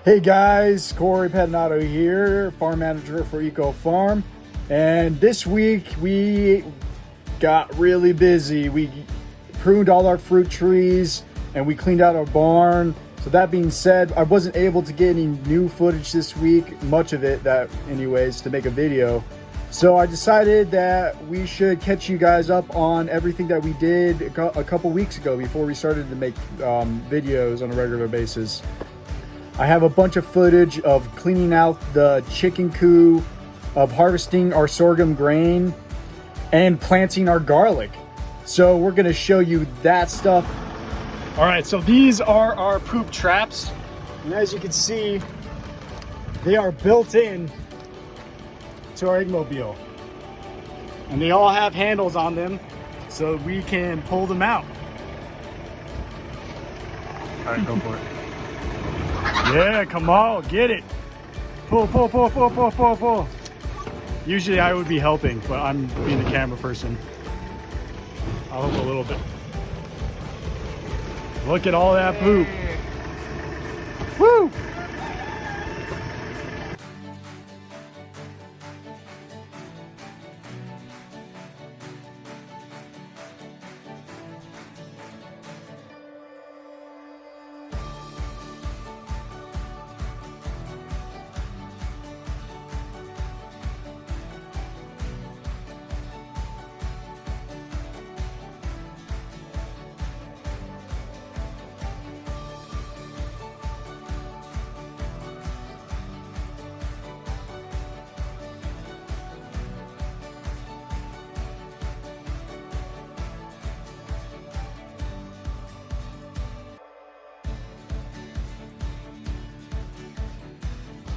Hey guys, Corey Pedinato here, farm manager for Eco Farm. And this week we got really busy. We pruned all our fruit trees and we cleaned out our barn. So that being said, I wasn't able to get any new footage this week, much of it that anyways, to make a video. So I decided that we should catch you guys up on everything that we did a couple weeks ago before we started to make videos on a regular basis. I have a bunch of footage of cleaning out the chicken coop, of harvesting our sorghum grain, and planting our garlic. So we're gonna show you that stuff. All right, so these are our poop traps. And as you can see, they are built in to our Eggmobile. And they all have handles on them so we can pull them out. All right, go for it. Yeah, come on, get it. Pull, pull, pull, pull, pull, pull, pull. Usually I would be helping, but I'm being the camera person. I'll help a little bit. Look at all that poop. Woo!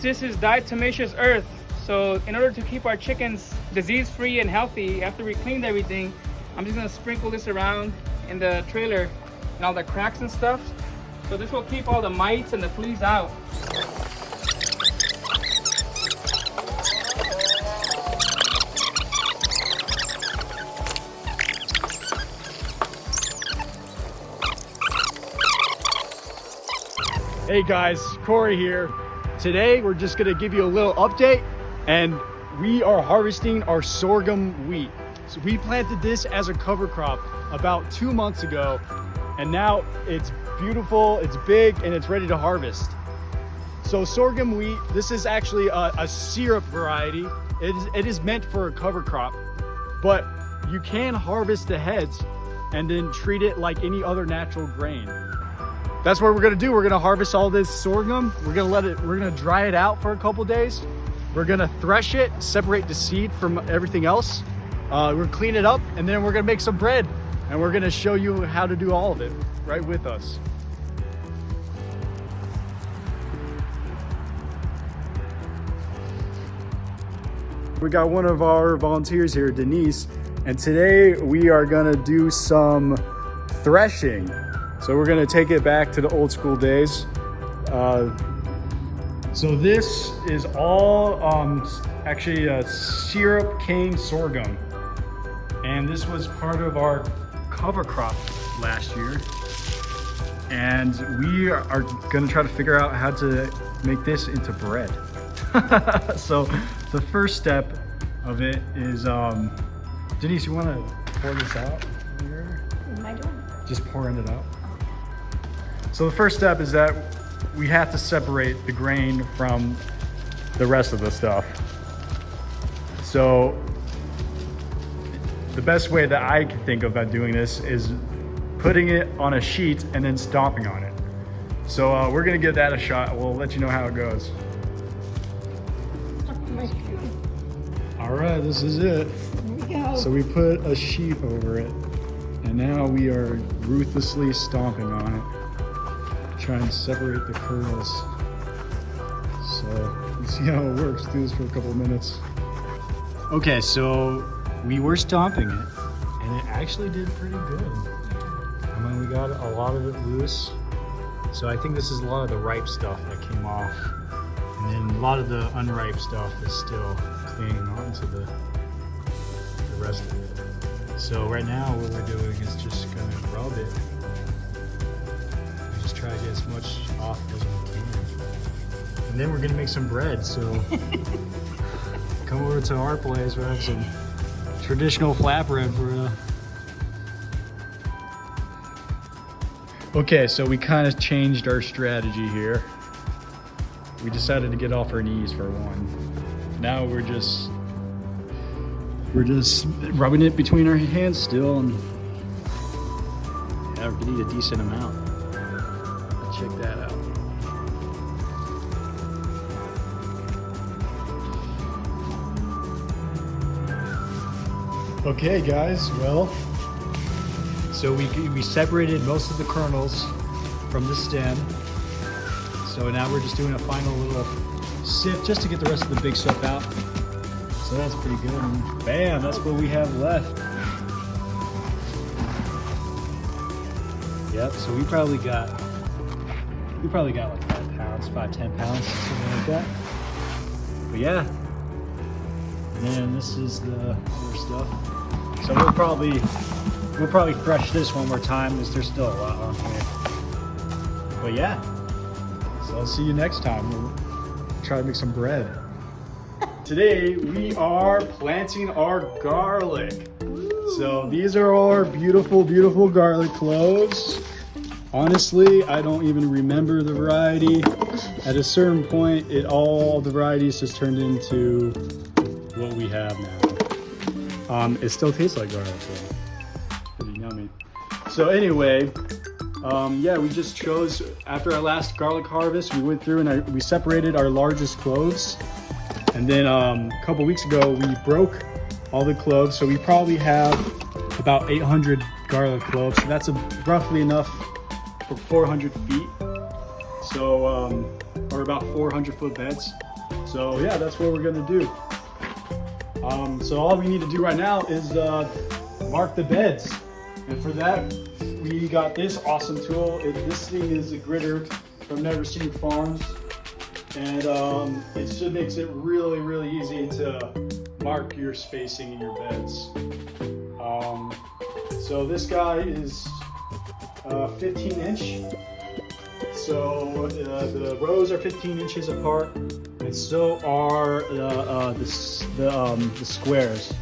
This is diatomaceous earth. So in order to keep our chickens disease-free and healthy, after we cleaned everything, I'm just gonna sprinkle this around in the trailer and all the cracks and stuff. So this will keep all the mites and the fleas out. Hey guys, Corey here. Today we're just gonna give you a little update, and we are harvesting our sorghum wheat. So we planted this as a cover crop about 2 months ago, and now it's beautiful, it's big, and it's ready to harvest. So sorghum wheat, this is actually a syrup variety. It is meant for a cover crop, but you can harvest the heads and then treat it like any other natural grain. That's what we're gonna do. We're gonna harvest all this sorghum. We're gonna dry it out for a couple days. We're gonna thresh it, separate the seed from everything else. We're gonna clean it up, and then we're gonna make some bread. And we're gonna show you how to do all of it right with us. We got one of our volunteers here, Denise, and today we are gonna do some threshing. So we're gonna take it back to the old school days. So this is all actually a syrup cane sorghum. And this was part of our cover crop last year. And we are gonna try to figure out how to make this into bread. So the first step of it is, Denise, you wanna pour this out here? What am I doing? Just pouring it out. So the first step is that we have to separate the grain from the rest of the stuff. So the best way that I can think about doing this is putting it on a sheet and then stomping on it. So we're gonna give that a shot. We'll let you know how it goes. All right, this is it. Here we go. So we put a sheet over it, and now we are ruthlessly stomping on it. Try and separate the kernels. So let's see how it works. Do this for a couple of minutes. Okay, so we were stomping it, and it actually did pretty good. I mean, we got a lot of it loose. So I think this is a lot of the ripe stuff that came off, and then a lot of the unripe stuff is still clinging onto the rest of it. So right now, what we're doing is just gonna rub it. Try to get as much off as we can. And then we're gonna make some bread, so come over to our place, we'll have some traditional flatbread for you. Okay, so we kind of changed our strategy here. We decided to get off our knees for one. Now we're just rubbing it between our hands still, and yeah, we need a decent amount. Check that out. Okay guys, well, so we separated most of the kernels from the stem. So now we're just doing a final little sift just to get the rest of the big stuff out. So that's pretty good. And bam, that's what we have left. Yep, so we probably got like 5 pounds, 5-10 pounds, something like that. But yeah. And then this is the other stuff. So we'll probably thresh this one more time because there's still a lot on here. But yeah. So I'll see you next time. We'll try to make some bread. Today we are planting our garlic. So these are our beautiful, beautiful garlic cloves. Honestly, I don't even remember the variety. At a certain point, all the varieties just turned into what we have now. It still tastes like garlic, so pretty yummy. So anyway, yeah, we just chose, after our last garlic harvest, we went through and we separated our largest cloves. And then a couple weeks ago, we broke all the cloves. So we probably have about 800 garlic cloves. So that's roughly enough for 400 feet. So, or about 400 foot beds. So yeah, that's what we're gonna do. So all we need to do right now is mark the beds. And for that, we got this awesome tool. This thing is a gritter from Never Seen Farms. And it just makes it really, really easy to mark your spacing in your beds. So this guy is 15 inch. So the rows are 15 inches apart, and so are the squares.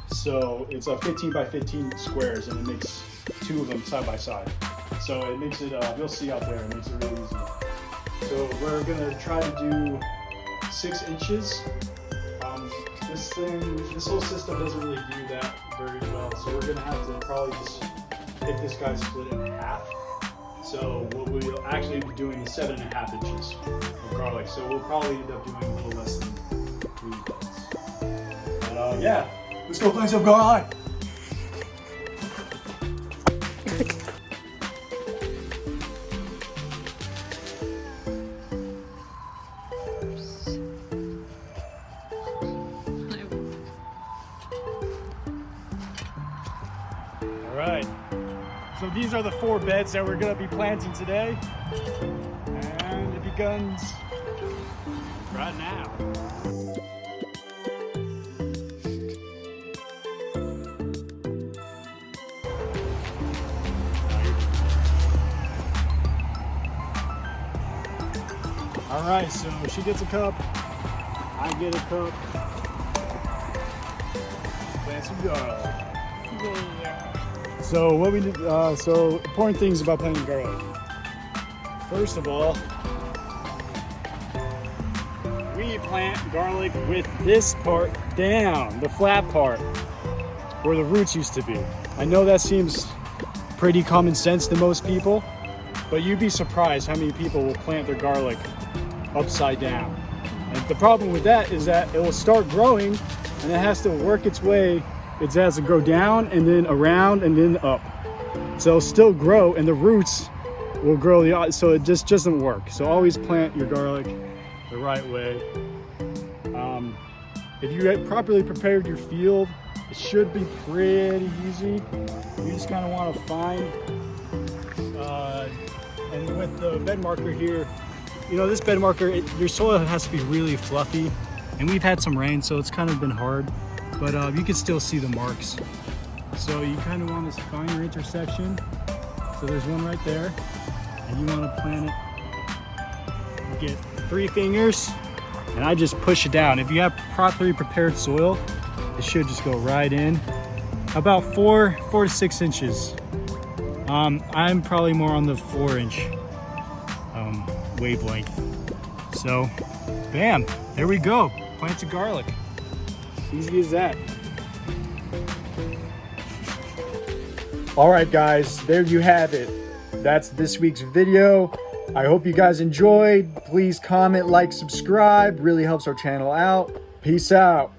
So it's a 15 by 15 squares, and it makes 2 of them side by side. So it makes it, you'll see out there, it makes it really easy. So we're gonna try to do 6 inches. This whole system doesn't really do that very well. So we're gonna have to probably just get this guy split in half. So what we'll actually be doing is 7.5 inches of garlic. So we'll probably end up doing a little less than 3 beds. But yeah, let's go plant some garlic. All right, so these are the 4 beds that we're gonna be planting today. And it begins right now. All right, so she gets a cup, I get a cup. Plant some garlic. Yeah. So what we did, so important things about planting garlic. First of all, we plant garlic with this part down, the flat part, where the roots used to be. I know that seems pretty common sense to most people, but you'd be surprised how many people will plant their garlic upside down. And the problem with that is that it will start growing and it has to work its way. It has to go down and then around and then up. So it'll still grow and the roots will grow so it just doesn't work. So always plant your garlic the right way. If you had properly prepared your field, it should be pretty easy. You just kind of want to find, and with the bed marker here, you know, this bed marker, your soil has to be really fluffy, and we've had some rain, so it's kind of been hard, but you can still see the marks. So you kind of want to find your intersection. So there's one right there, and you want to plant it You get 3 fingers and I just push it down. If you have properly prepared soil, it should just go right in. About 4 to 6 inches. I'm probably more on the 4-inch wavelength. So, bam, there we go. Plants of garlic. Easy as that. All right, guys, there you have it. That's this week's video. I hope you guys enjoyed. Please comment, like, subscribe. Really helps our channel out. Peace out.